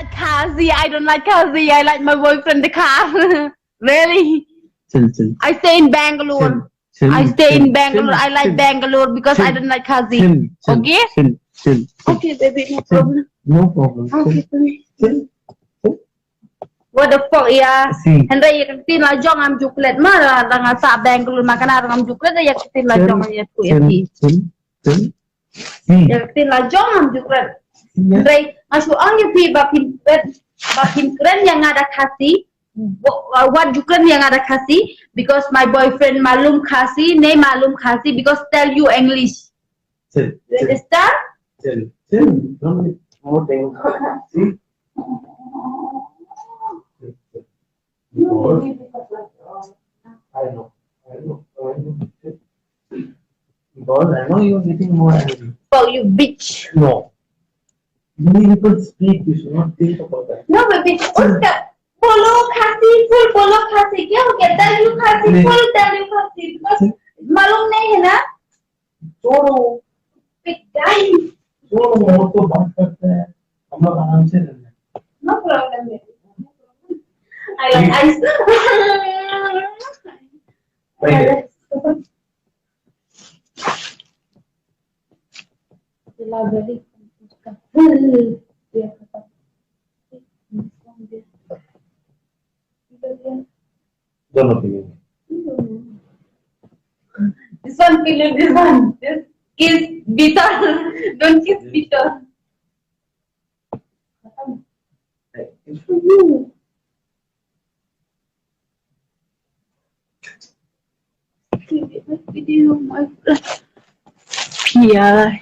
like Kazi. I don't like Kazi. I like my boyfriend, the car. Really? Chill, chill. I stay in Bangalore. Chill, I stay chill, in Bangalore. chill, I like chill, Bangalore because I chill, don't like Kazi. chill, chill, Okay? chill, chill, chill. Okay, baby, no Chill. problem. No problem. Okay, Chill, baby. chill. What the fuck, ya? See. Henry, ya tin la jong am juklet ma la sa Bangalore makana am juklet ya tin la jong ya ku ya ti. Chill, chill. See. Ya tin la jong am juklet. Henry, asu ang ya pi bapin keren yang ada kasih. What juklet yang ada kasih? Because my boyfriend malum kasih, ne malum kasih because tell you English. Chill. You understand? Chill. Chill. Don't make more things. See. Because I know. Because I know you're getting more angry. Oh, you bitch. No. Many people speak, you should not think about that. No, baby. Uska. Polo kasih, full polo kasih. क्या हो गया? Tell you kasih, full tell you kasih. Because मालूम नहीं है ना? छोड़ो Big guy. छोड़ो मोर तो बंद करते हैं हम लोग आराम से रहते हैं No problem, baby. I like ice. Library उसका full dia kata. दोनों पीएंगे This one pillow, this one. Just kiss bitter. Don't kiss bitter. It's for you. Video, my friend. Yeah.